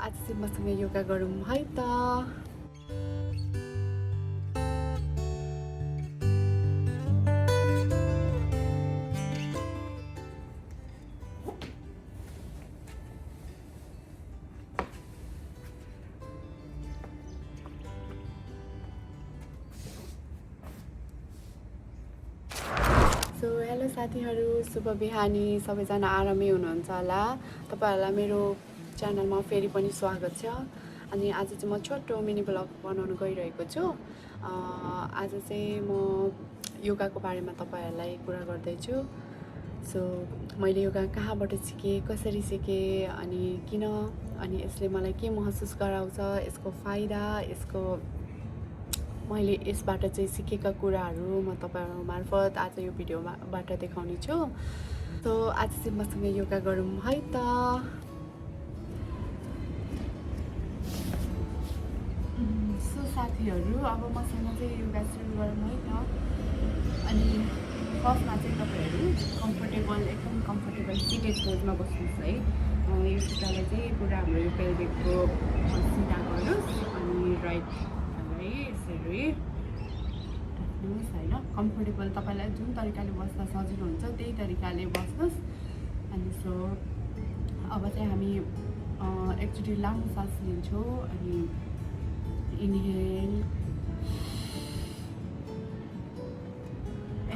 आज चाहिँ मसँग योगा गरौँ है त। सो हेलो साथीहरू, शुभ बिहानी। सबैजना आरामै हुनुहुन्छ होला। तपाईँहरूलाई मेरो च्यानलमा फेरि पनि स्वागत छ। अनि आज चाहिँ म छोटो मिनी ब्लग बनाउन गइरहेको छु। आज चाहिँ म योगाको बारेमा तपाईँहरूलाई कुरा गर्दैछु। सो मैले योगा कहाँबाट सिकेँ, कसरी सिकेँ, अनि किन, अनि यसले मलाई के महसुस गराउँछ, यसको फाइदा, यसको मैले यसबाट चाहिँ सिकेका कुराहरू म तपाईँहरू मार्फत आज यो भिडियोबाट देखाउने छु। सो आज चाहिँ मसँग योगा गरौँ है त। सो साथीहरू, अब मसँग चाहिँ योगा सुरु गरौँ है त। अनि फर्स्टमा चाहिँ तपाईँहरू एकदम कम्फर्टेबल सिटेड पोजमा बस्नुहोस् है। यो खुट्टालाई चाहिँ पुरा हाम्रो यो पेल्भिकको सिधा गर्नुहोस्। अनि राइट यसरी राख्नुहोस् होइन। कम्फर्टेबल तपाईँलाई जुन तरिकाले बस्दा सजिलो हुन्छ त्यही तरिकाले बस्नुहोस्। अनि सो अब चाहिँ हामी एकचोटि लामो सास लिन्छौँ। अनि inhale,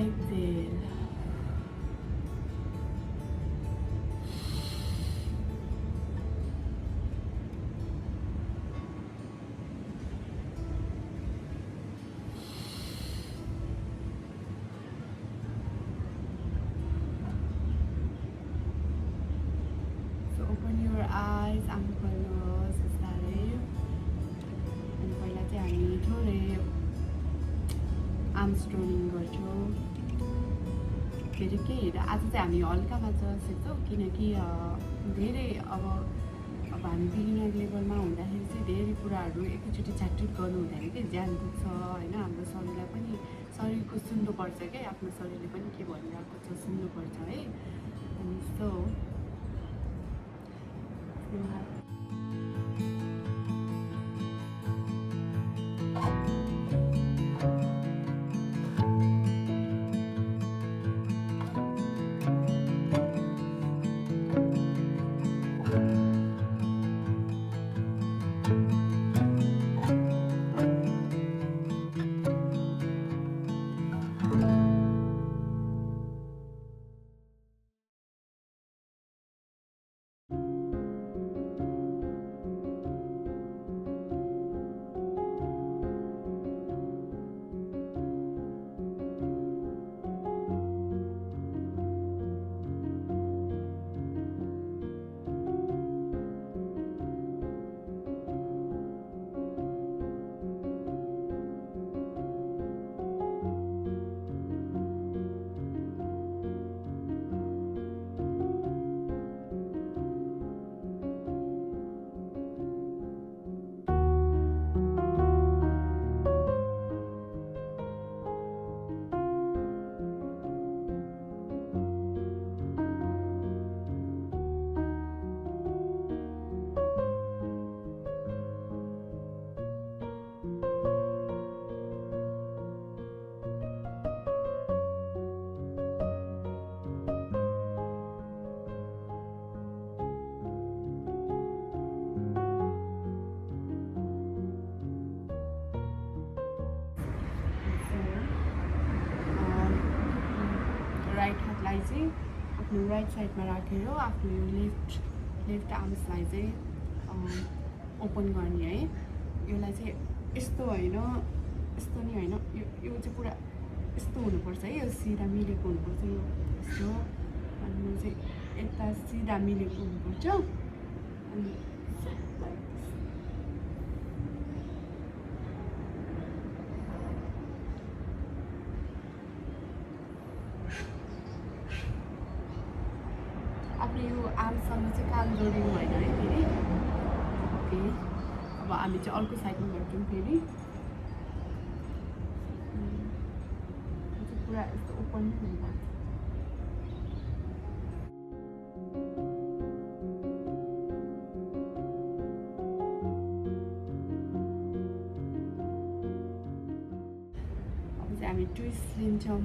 exhale, open your eyes, आँखा खोल्नुहोस् बिस्तारै। अनि पहिला चाहिँ हामी थोरै आर्म स्ट्रोनिङ गर्छौँ। फेरि केही आज चाहिँ हामी हल्का मात्र सिक्छौँ, किनकि धेरै अब हामी बिगिनर लेभलमा हुँदाखेरि चाहिँ धेरै कुराहरू एकैचोटि झ्याकझुट गर्नु हुँदैन कि ज्यान पुग्छ होइन। हाम्रो शरीरलाई पनि शरीरको सुन्नुपर्छ क्या, आफ्नो शरीरले पनि के भनिरहेको छ सुन्नुपर्छ है। अनि सो राइट हातलाई चाहिँ आफ्नो राइट साइडमा राखेर आफ्नो यो लेफ्ट आर्म्सलाई चाहिँ ओपन गर्ने है। यसलाई चाहिँ यस्तो होइन, यस्तो नि होइन, यो चाहिँ पुरा यस्तो हुनुपर्छ है। यो सिधा मिलेको हुनुपर्छ, यो यस्तो। अनि यो चाहिँ यता सिधा मिलेको हुनुपर्छ। अनि आफ्नो यो आर्मसँग चाहिँ काम जोडिनु होइन है फेरि। ओके, अब हामी चाहिँ अर्को साइडमा गर्छौँ फेरि। पुरा यस्तो ओपन हुनुपर्छ। हामी ट्विस्ट लिन्छौँ।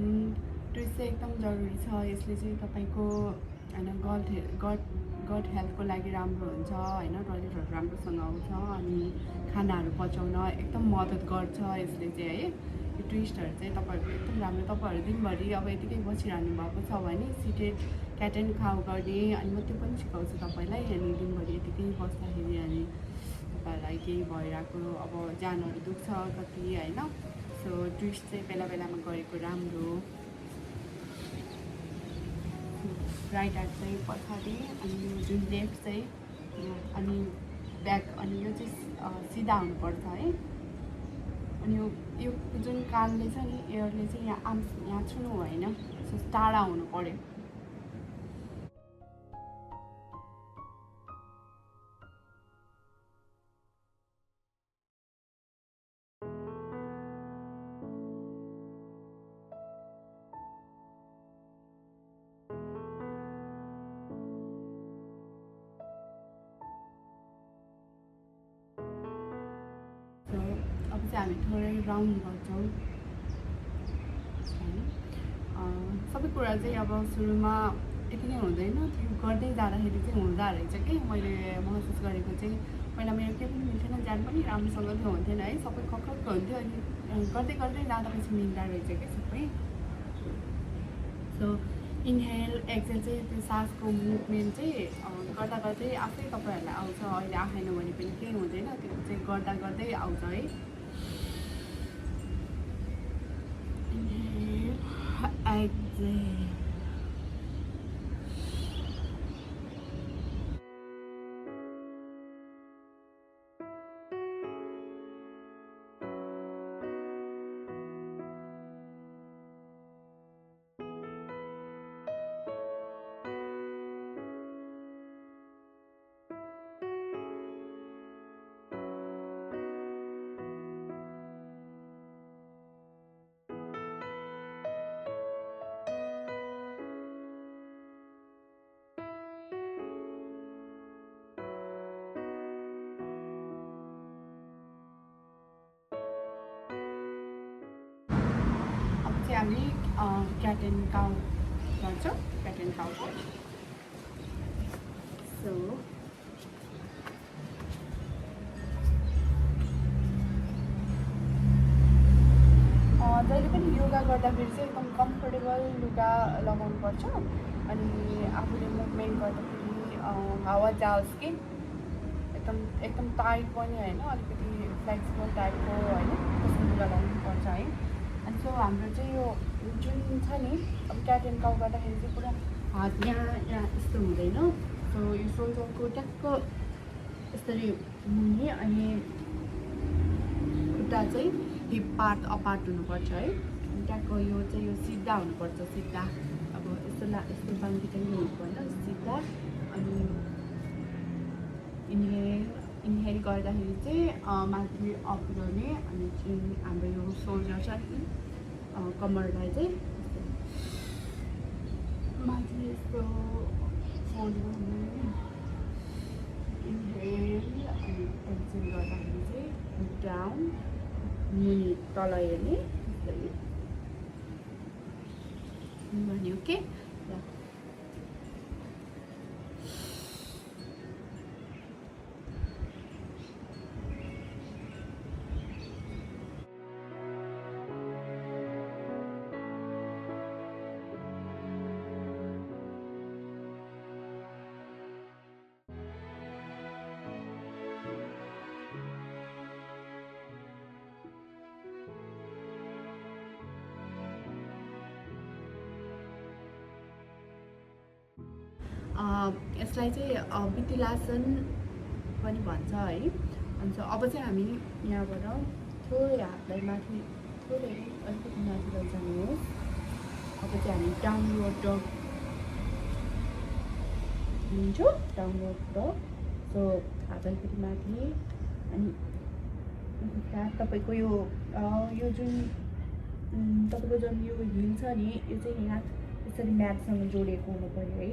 ट्विस्ट चाहिँ एकदम जरुरी छ। यसले चाहिँ तपाईँको होइन गट हेल्थको लागि राम्रो हुन्छ होइन। टोइलेटहरू राम्रोसँग आउँछ अनि खानाहरू पचाउन एकदम मद्दत गर्छ यसले चाहिँ है। यो ट्विस्टहरू चाहिँ तपाईँहरूको एकदम राम्रो। तपाईँहरू दिनभरि अब यतिकै बसिरहनु भएको छ भने सिटेड क्याट एन्ड काउ गर्ने अनि म त्यो पनि सिकाउँछु तपाईँलाई। अनि दिनभरि यतिकै बस्दाखेरि अनि तपाईँहरूलाई केही भइरहेको अब ज्यानहरू दुख्छ कति होइन। सो ट्विस्ट चाहिँ बेला बेलामा गरेको राम्रो। राइट ह्यान्ड चाहिँ पछाडि अनि यो जुन लेफ्ट चाहिँ अनि ब्याक अनि यो चाहिँ सिधा हुनुपर्छ है। अनि यो जुन कानले छ नि एयरले चाहिँ यहाँ छुनु भएन। सो टाढा हुनु पऱ्यो। अब चाहिँ हामी थोरै राउन्ड गर्छौँ। सबै कुरा चाहिँ अब सुरुमा यति नै हुँदैन, त्यो गर्दै जाँदाखेरि चाहिँ हुँदो रहेछ कि मैले महसुस गरेको चाहिँ पहिला मेरो केही पनि मिल्थेन, ज्यान पनि राम्रोसँग त्यो हुन्थेन है, सबै कक्क हुन्थ्यो। अनि गर्दै गर्दै जाँदाखेरि मिल्दो रहेछ कि सबै। सो इन्हेल एक्सेल चाहिँ त्यो सासको मुभमेन्ट चाहिँ गर्दा गर्दै आफै तपाईँहरूलाई आउँछ। अहिले आएन भने पनि केही हुँदैन, त्यो चाहिँ गर्दा गर्दै आउँछ है। इन्हेल एक्सेल हामी क्याट एन्ड काउ गर्छौँ। क्याट एन्ड काउ सो जहिले पनि योगा गर्दाखेरि चाहिँ एकदम कम्फर्टेबल लुगा लगाउनुपर्छ। अनि आफूले मुभमेन्ट गर्दाखेरि हावा जाओस् कि एकदम टाइट पनि होइन, अलिकति फ्लेक्सिबल टाइपको होइन, त्यस्तो लुगा लगाउनुपर्छ है। अनि सो हाम्रो चाहिँ यो जुन छ नि अब क्याट एन्ड काउ गर्दाखेरि चाहिँ पुरा हात यहाँ यस्तो हुँदैन। सो यो सोल्जरको ट्याक्क यसरी मुनि अनि खुट्टा चाहिँ हिप पार्ट अपार्ट हुनुपर्छ है। ट्याक्क यो चाहिँ यो सिधा हुनुपर्छ, सिधा। अब यस्तो बाङ्की चाहिँ हुनु पर्दैन, सिधा। अनि इन्हेल गर्दाखेरि चाहिँ माथि अप गर्ने अनि जुन हाम्रो यो सोल्जर छ नि कम्मरलाई चाहिँ माथि यस्तो फोल्ड गर्ने। इन्हेल अनि एक्सेल गर्दाखेरि चाहिँ डाउन मुनि तल हेर्ने भन्यो ओके। यसलाई चाहिँ बितिलासन पनि भन्छ है। अनि अब चाहिँ हामी यहाँबाट थोरै हातलाई माथि थोरै अलिकति माथि लैजानुहोस्। अब चाहिँ हामी डाउनवर्ड डग लिन्छौँ, डाउनवर्ड डग। सो हात अलिकति माथि अनि तपाईँको यो जुन तपाईँको जुन यो हिल छ नि यो चाहिँ यहाँ यसरी म्याटसँग जोडिएको हुनु पऱ्यो है।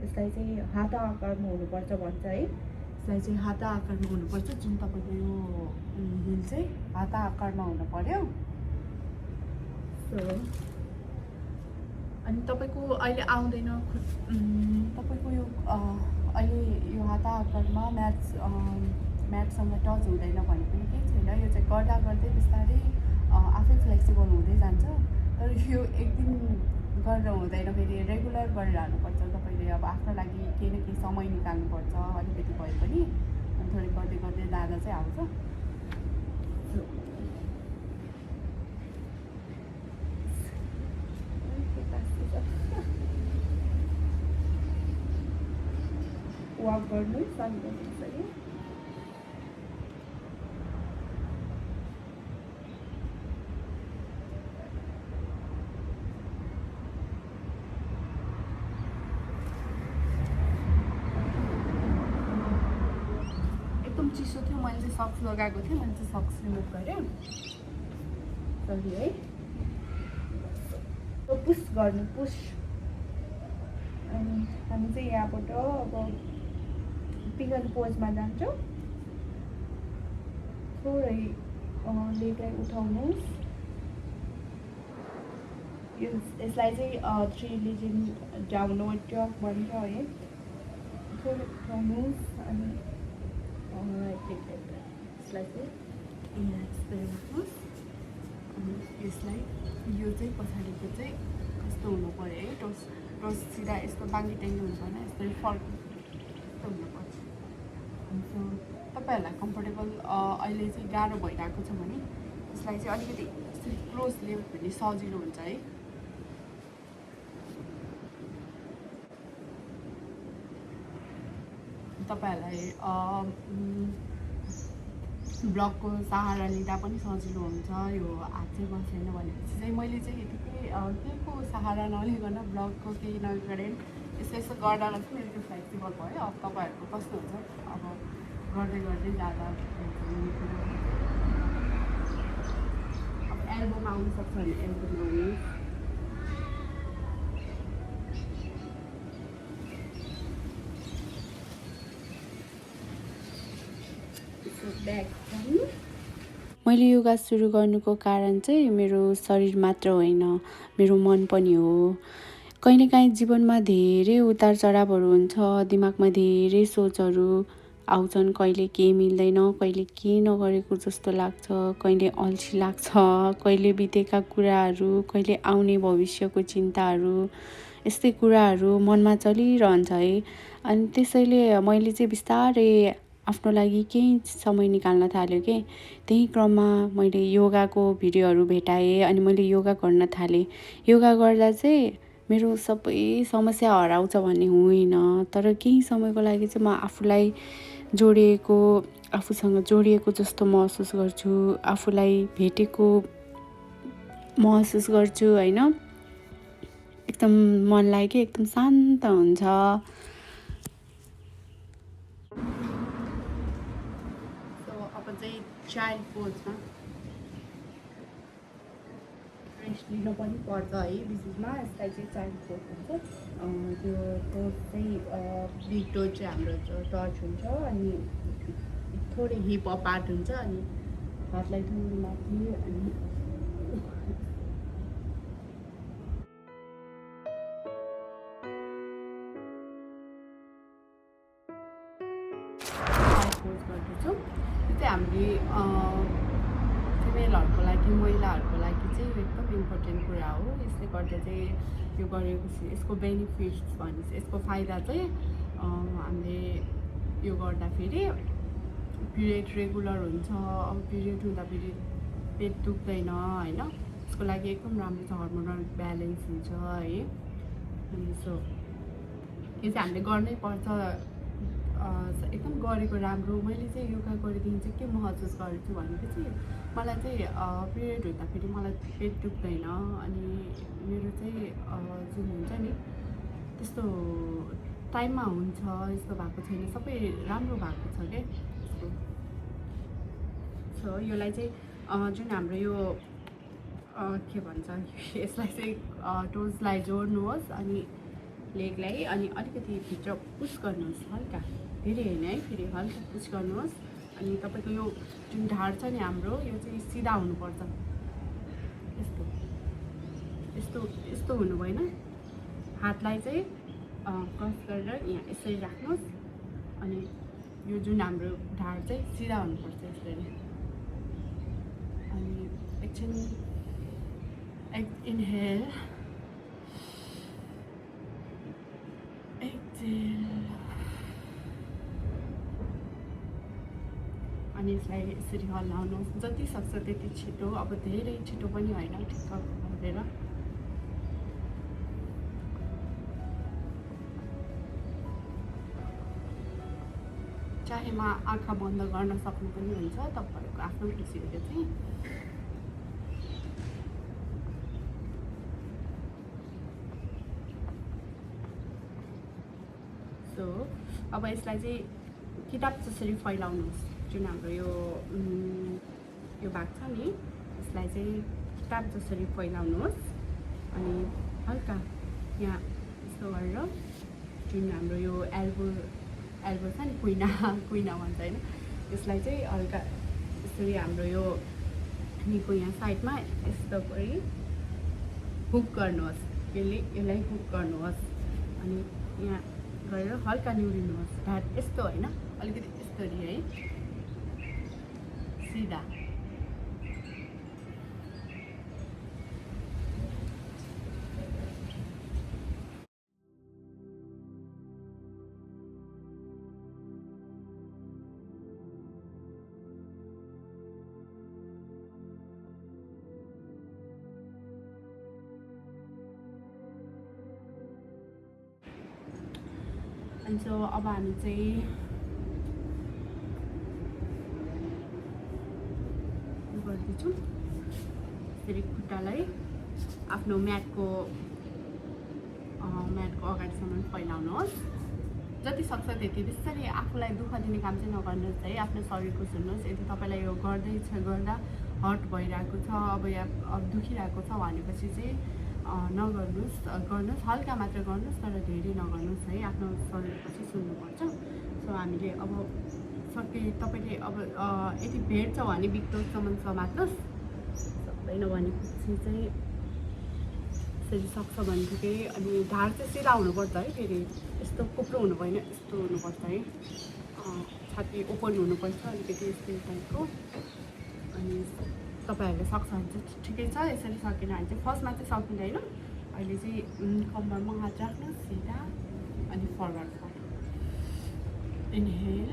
यसलाई चाहिँ हाता आकारमा हुनुपर्छ भन्छ है। यसलाई चाहिँ हाता आकारमा हुनुपर्छ, जुन तपाईँको यो हिल चाहिँ हाता आकारमा हुनु पर्यो। सो अनि तपाईँको अहिले आउँदैन तपाईँको यो अहिले यो हाताहतमा म्याथसँग टच हुँदैन भने पनि केही छैन। यो चाहिँ गर्दा गर्दै बिस्तारै आफै फ्लेक्सिबल हुँदै जान्छ। तर यो एक दिन गरेर हुँदैन, फेरि रेगुलर गरेर हाल्नुपर्छ। तपाईँले अब आफ्नो लागि केही न केही समय निकाल्नुपर्छ अलिकति भए पनि, अनि थोरै गर्दै गर्दै जाँदा चाहिँ आउँछ। वाक गर्नु सक्नुहुन्छ। एकदम चिसो थियो, मैले चाहिँ सक्स लगाएको थिएँ, मैले चाहिँ सक्स रिमुभ गरेँ। सरी है, पुस गर्नु पुस। अनि हामी चाहिँ यहाँबाट अब पिगल पोजमा जान्छौँ। थोरै लेगलाई उठाउनुहोस्। यसलाई चाहिँ 3 लेजेन्ड डाउनवर्ड डग भन्छ है। थोरै उठाउनुहोस् अनि यसलाई चाहिँ रिल्याक्स गरिराख्नुहोस्। अनि यसलाई यो चाहिँ पछाडिको चाहिँ कस्तो हुनु पऱ्यो है, टस सिधा यस्तो बाङ्गी टेङ्गी हुन्छ होइन, यस्तै फर्क यस्तो हुनुपर्छ। सो तपाईँहरूलाई कम्फर्टेबल अहिले चाहिँ गाह्रो भइरहेको छ भने यसलाई चाहिँ अलिकति यसरी क्लोज ल्यायो भने सजिलो हुन्छ है। तपाईँहरूलाई ब्लगको सहारा लिँदा पनि सजिलो हुन्छ। यो हात चाहिँ बसेन भनेपछि चाहिँ मैले चाहिँ यतिकै केहीको सहारा नलिकन ब्लगको केही नगरेँ, यसो गर्दालाई चाहिँ मेरो त्यो फ्लेक्सिबल भयो। अब तपाईँहरूको कस्तो हुन्छ, अब गर्दै गर्दै जाँदा अब एल्बोमा आउनु सक्छ भने एल्बोमा आउनु। मैले योगा सुरु गर्नुको कारण चाहिँ मेरो शरीर मात्र होइन, मेरो मन पनि हो। कहिलेकाहीँ जीवनमा धेरै उतार चढावहरू हुन्छ, दिमागमा धेरै सोचहरू आउँछन्। कहिले केही मिल्दैन, कहिले केही नगरेको जस्तो लाग्छ, कहिले अल्छी लाग्छ, कहिले बितेका कुराहरू, कहिले आउने भविष्यको चिन्ताहरू, यस्तै कुराहरू मनमा चलिरहन्छ है। अनि त्यसैले मैले चाहिँ बिस्तारै आफ्नो लागि केही समय निकाल्न थाल्यो कि त्यही क्रममा मैले योगाको भिडियोहरू भेटाएँ अनि मैले योगा गर्न थालेँ। योगा गर्दा चाहिँ मेरो सबै समस्या हराउँछ भन्ने होइन, तर केही समयको लागि चाहिँ म आफूलाई आफूसँग जोडिएको जस्तो महसुस गर्छु, आफूलाई भेटेको महसुस गर्छु होइन। एकदम मनलाई के एकदम शान्त हुन्छ। चाहिँ चाइल्ड पोजमा रेस्ट लिनु पनि पर्छ है बिचमा। यसलाई चाहिँ चाइल्ड पोज भन्छ। त्यो पोज चाहिँ बिग टो चाहिँ हाम्रो टच हुन्छ अनि थोरै हिप अपार्ट हुन्छ अनि हातलाई थोरै माथि अनि पोज गर्दछौँ। त्यो चाहिँ हामीले फिमेलहरूको लागि, महिलाहरूको लागि चाहिँ एकदम इम्पोर्टेन्ट कुरा हो। यसले गर्दा चाहिँ यो गरेपछि यसको बेनिफिट्स भनेपछि यसको फाइदा चाहिँ हामीले यो गर्दाखेरि पिरियड रेगुलर हुन्छ। अब पिरियड हुँदाखेरि पेट दुख्दैन होइन, यसको लागि एकदम राम्रो छ, हर्मोनल ब्यालेन्स हुन्छ है। अनि सो यो चाहिँ हामीले गर्नै पर्छ, एकदम गरेको राम्रो। मैले चाहिँ योगा गरेदेखि चाहिँ के महसुस गर्छु भनेपछि मलाई चाहिँ पिरियड हुँदाखेरि मलाई पेट दुख्दैन अनि मेरो चाहिँ जुन हुन्छ नि त्यस्तो टाइममा हुन्छ, यस्तो भएको छैन, सबै राम्रो भएको छ क्या यसको। सो यसलाई चाहिँ जुन हाम्रो यो के भन्छ यसलाई चाहिँ टोजलाई जोड्नुहोस् अनि लेगलाई अनि अलिकति भित्र पुस गर्नुहोस्, हल्का, धेरै होइन है, फेरि हल्का पुस गर्नुहोस्। अनि तपाईँको यो जुन ढाड छ नि हाम्रो, यो चाहिँ सिधा हुनुपर्छ यस्तो। यस्तो यस्तो हुनु भएन। हातलाई चाहिँ क्रस गरेर यहाँ यसरी राख्नुहोस् अनि यो जुन हाम्रो ढाड चाहिँ सिधा हुनुपर्छ यसरी। अनि एकछिन इनहेल एक्सेल अनि यसलाई यसरी हल्लाउनुहोस् जति सक्छ त्यति छिटो। अब धेरै छिटो पनि होइन, ठिक्क गरेर। चाहेमा आँखा बन्द गर्न सक्नु पनि हुन्छ, तपाईँहरूको आफ्नो खुसी हो त्यो चाहिँ। सो अब यसलाई चाहिँ किताब जसरी फैलाउनुहोस्, जुन हाम्रो यो भाग छ नि, यसलाई चाहिँ किताब जसरी फैलाउनुहोस् अनि हल्का यहाँ यस्तो गरेर जुन हाम्रो यो एल्बो छ नि, कुइना भन्छ होइन, यसलाई चाहिँ हल्का यसरी हाम्रो यो निको यहाँ साइडमा यस्तो गरी हुक गर्नुहोस्। यसलाई हुक गर्नुहोस् अनि यहाँ गरेर हल्का निहुरिनुहोस्। ढाड यस्तो होइन, अलिकति यसरी है, सिधा। अनि सो अब हामी चाहिँ गर्दैछौँ फेरि खुट्टालाई आफ्नो म्याटको अगाडिसम्म फैलाउनुहोस्। जति सक्छ त्यति बिस्तारै। आफूलाई दुःख दिने काम चाहिँ नगर्नुहोस् है, आफ्नो शरीरको सुन्नुहोस्। यदि तपाईँलाई यो गर्दा हर्ट भइरहेको छ, अब या दुखिरहेको छ भनेपछि चाहिँ गर्नुहोस्, हल्का मात्र गर्नुहोस्, तर धेरै नगर्नुहोस् है। आफ्नो शरीरको चाहिँ सुन्नुपर्छ। सो हामीले अब सके तपाईँले अब यदि भेट्छ भने बिक्टोसम्म समात्नुहोस्, सक्दैन भनेपछि चाहिँ यसरी सक्छ भनेदेखि। अनि ढाड चाहिँ सिधा हुनुपर्छ है, फेरि यस्तो कुप्रो हुनु भएन, यस्तो हुनुपर्छ है। छाती ओपन हुनुपर्छ अलिकति यस्तो टाइपको। अनि तपाईँहरूले सक्छ भने चाहिँ ठिकै छ, यसरी सकेन भने चाहिँ फर्स्टमा चाहिँ सकिँदैन। अहिले चाहिँ कम्मरमा हात राख्नु सिधा अनि फरवर्ड इनहेल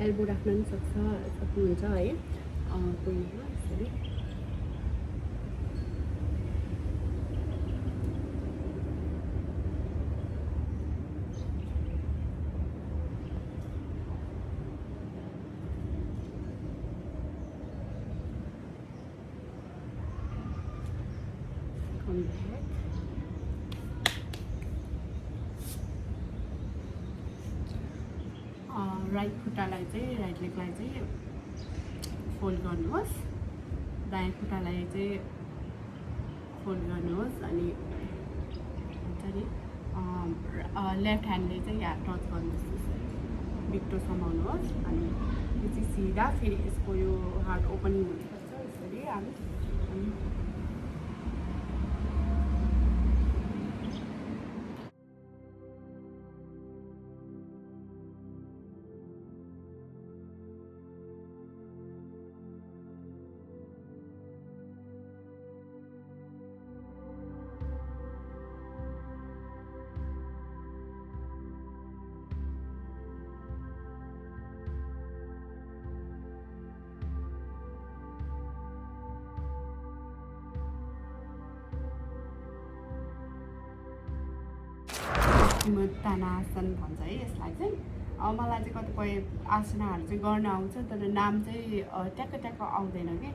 एल्बो राख्न पनि सक्नुहुन्छ है, कुइनामा यसरी। राइट खुट्टालाई चाहिँ, राइट लेगलाई चाहिँ फोल्ड गर्नुहोस्, दायाँ खुट्टालाई चाहिँ फोल्ड गर्नुहोस् अनि हुन्छ नि लेफ्ट ह्यान्डले चाहिँ यहाँ टच गर्नुहोस्, बिक्टो समाउनुहोस्। अनि यो चाहिँ सिधा, फेरि यसको यो हार्ट ओपनिङ हुनुपर्छ यसरी हामी। तानासन भन्छ है यसलाई चाहिँ। मलाई चाहिँ कतिपय आसनाहरू चाहिँ गर्न आउँछ, तर नाम चाहिँ ट्याक्क आउँदैन कि।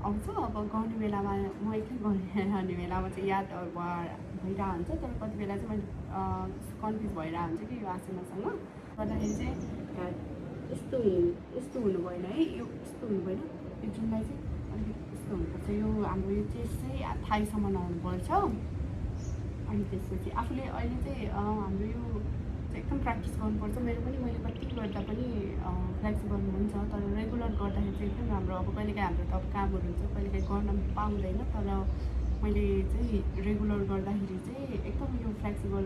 आउँछ अब गाउने बेलामा, म एक्लै गर्ने बेलामा चाहिँ याद भइरहेको हुन्छ, तर कति बेला चाहिँ मैले कन्फ्युज भइरहेको हुन्छ कि यो आसनासँग गर्दाखेरि चाहिँ यस्तो हुनु भएन है, यो यस्तो हुनु भएन। यो जुनलाई चाहिँ अलिक यस्तो हुनुपर्छ। यो हाम्रो यो चेस्ट चाहिँ थाइसम्म आउनुपर्छ। अनि त्यसपछि आफूले अहिले चाहिँ हाम्रो यो चाहिँ एकदम प्र्याक्टिस गर्नुपर्छ। मैले कति गर्दा पनि फ्लेक्सिबल हुन्छ, तर रेगुलर गर्दाखेरि चाहिँ एकदम राम्रो। अब कहिलेकाहीँ हाम्रो त अब कामहरू हुन्छ, कहिलेकाहीँ गर्न पाउँदैन, तर मैले चाहिँ रेगुलर गर्दाखेरि चाहिँ एकदम यो फ्लेक्सिबल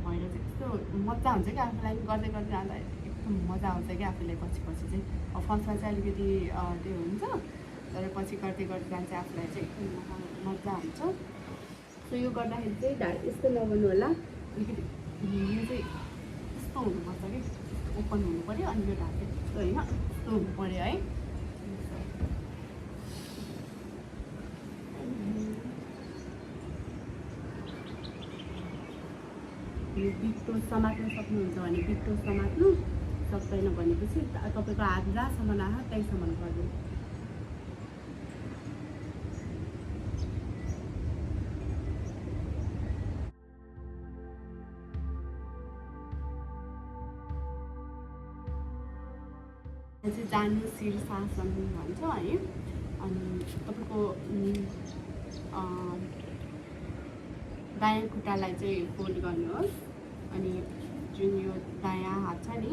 भएर चाहिँ यस्तो मजा हुन्छ कि आफूलाई गर्दै गर्दै जाँदा एकदम मजा आउँछ कि आफूलाई पछि चाहिँ। अब फर्स्टमा चाहिँ अलिकति त्यो हुन्छ, तर पछि गर्दै गर्दै जान्छ आफूलाई चाहिँ एकदम मजा हुन्छ। सो यो गर्दाखेरि चाहिँ ढाड यस्तो नगर्नु होला, अलिकति यो चाहिँ यस्तो हुनुपर्छ कि ओपन हुनु पऱ्यो, अनि यो ढाड चाहिँ यस्तो होइन, यस्तो हुनु पऱ्यो है। यो बिग टो समात्न सक्नुहुन्छ भने बिग टो समात्नु, सक्दैन भनेपछि तपाईँको हात जहाँसम्म आयो त्यहीसम्म गर्नु। चाहिँ जानु शीर्षासन भन्छ है। अनि तपाईँको दायाँ खुट्टालाई चाहिँ फोल्ड गर्नुहोस्, अनि जुन यो दायाँ हात छ नि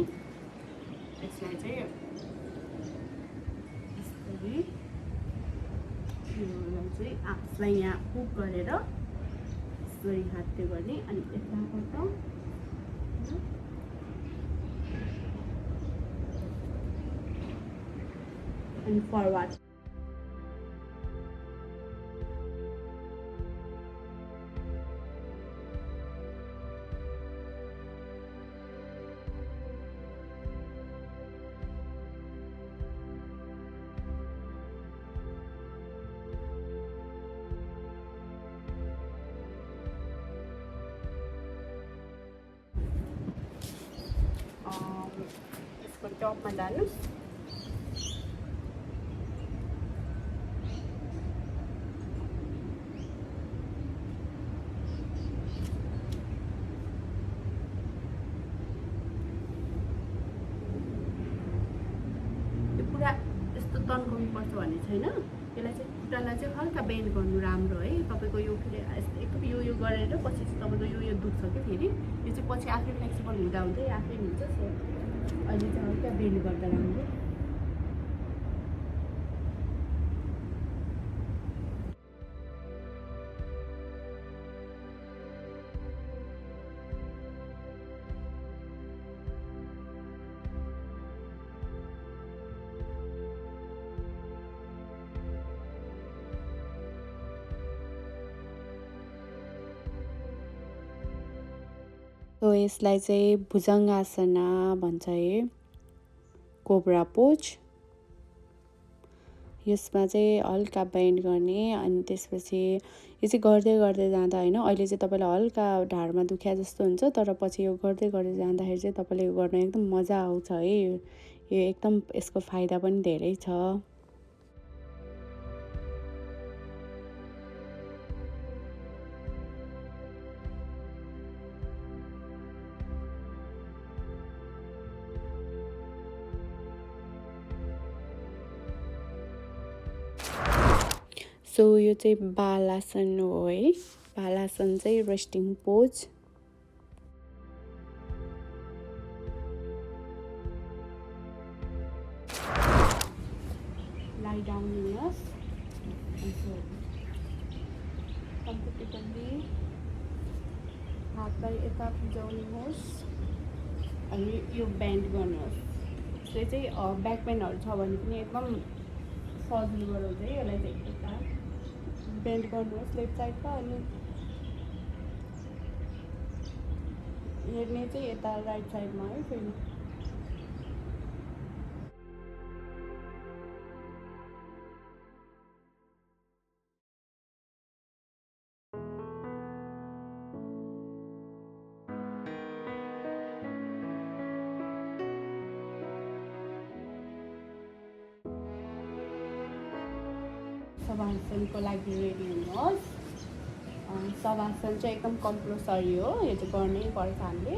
यसलाई चाहिँ यसरी योलाई चाहिँ आफूलाई यहाँ पुक गरेर यसरी हातले गर्ने, अनि यताबाट अनि फरवर्ड। यसको टपमा जानुहोस्, पुरा यस्तो तन्काउनुपर्छ भन्ने छैन। यसलाई चाहिँ खुट्टालाई चाहिँ हल्का बेन्ड गर्नु राम्रो है। तपाईँको यो फेरि एकदम यो गरेर पछि चाहिँ तपाईँको यो दुख्छ कि फेरि यो चाहिँ पछि आफै फ्लेक्सिबल हुँदा हुँदै आफै हुन्छ। सो अहिले चाहिँ हल्का बेन्ड गर्दा राम्रो। सो यसलाई चाहिँ भुजङ्गासना भन्छ है, कोब्रा पोज। यसमा चाहिँ हल्का बेन्ड गर्ने, अनि त्यसपछि यो चाहिँ गर्दै गर्दै जाँदा होइन, अहिले चाहिँ तपाईँलाई हल्का ढाडमा दुख्या जस्तो हुन्छ, तर पछि यो गर्दै गर्दै जाँदाखेरि चाहिँ तपाईँले यो गर्न एकदम मजा आउँछ है। यो एकदम यसको फाइदा पनि धेरै छ। सो यो चाहिँ बालासन हो है। बालासन चाहिँ रेस्टिङ पोज। lie down हुनुहोस्, कम्फर्टेबली हातलाई यता फिजाउनुहोस्, अनि यो बेन्ड गर्नुहोस्। यसले चाहिँ ब्याक पेनहरू छ भने पनि एकदम सजिलो गराउँछ है। यसलाई चाहिँ यता बेन्ड गर्नुहोस् लेफ्ट साइडमा, अनि हेर्ने चाहिँ यता राइट साइडमा है। फेरि शवासनको लागि रेडी हुनुहोस्। शवासन चाहिँ एकदम कम्पलसरी हो, यो चाहिँ गर्नै पर्छ हामीले।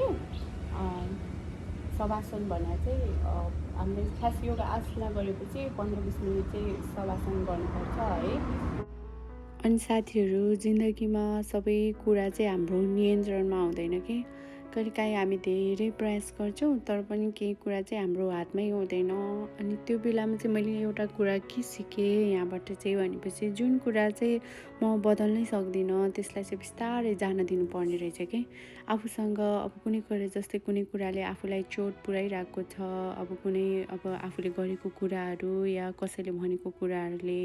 शवासन भने चाहिँ हामीले खास योगा आसना गरेपछि 15-20 मिनट चाहिँ शवासन गर्नुपर्छ है। अनि साथीहरू, जिन्दगीमा सबै कुरा चाहिँ हाम्रो नियन्त्रणमा हुँदैन कि, कहिलेकाहीँ हामी धेरै प्रयास गर्छौँ तर पनि केही कुरा चाहिँ हाम्रो हातमै हुँदैन। अनि त्यो बेलामा चाहिँ मैले एउटा कुरा के सिकेँ यहाँबाट चाहिँ भनेपछि जुन कुरा चाहिँ म बदल्नै सक्दिनँ त्यसलाई चाहिँ बिस्तारै जान दिनुपर्ने रहेछ कि। आफूसँग अब कुनै कुरा जस्तै कुनै कुराले आफूलाई चोट पुर्याइरहेको छ, अब आफूले गरेको कुराहरू या कसैले भनेको कुराहरूले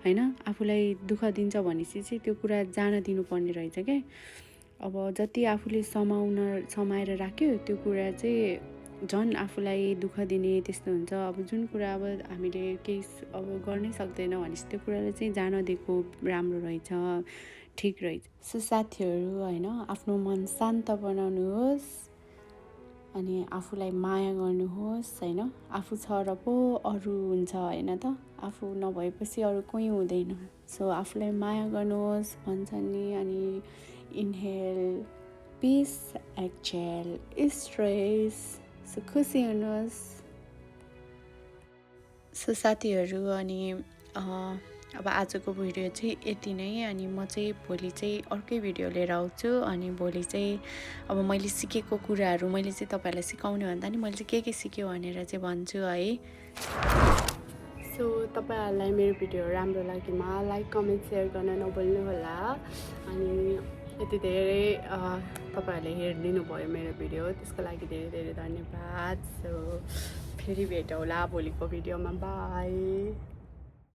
होइन आफूलाई दुःख दिन्छ भनेपछि चाहिँ त्यो कुरा जान दिनुपर्ने रहेछ क्या। अब जति आफूले समाएर राख्यो त्यो कुरा चाहिँ झन् आफूलाई दुःख दिने त्यस्तो हुन्छ। अब जुन कुरा अब हामीले केही अब गर्नै सक्दैन भनेपछि त्यो कुरालाई चाहिँ जान दिएको राम्रो रहेछ, ठिक रहेछ। सो साथीहरू होइन, आफ्नो मन शान्त बनाउनुहोस् अनि आफूलाई माया गर्नुहोस् होइन। आफू छ र पो अरू हुन्छ होइन त, आफू नभएपछि अरू कोही हुँदैन। सो आफूलाई माया गर्नुहोस् भन्छ नि। अनि इनहेल पिस, एक्सहेल स्ट्रेस। सो खुसी हुनुहोस्। सो साथीहरू अनि अब आजको भिडियो चाहिँ यति नै। अनि म चाहिँ भोलि चाहिँ अर्कै भिडियो लिएर आउँछु। अनि भोलि चाहिँ अब मैले सिकेको कुराहरू मैले चाहिँ तपाईँहरूलाई सिकाउने भन्दा नि मैले चाहिँ के सिक्यो भनेर चाहिँ भन्छु है। सो तपाईँहरूलाई मेरो भिडियो राम्रो लागेमा लाइक कमेन्ट सेयर गर्न नभुल्नु होला। अनि यति धेरै तपाईँहरूले हेरिदिनु भयो मेरो भिडियो, त्यसको लागि धेरै धेरै धन्यवाद। सो फेरि भेटौँला भोलिको भिडियोमा। बाई।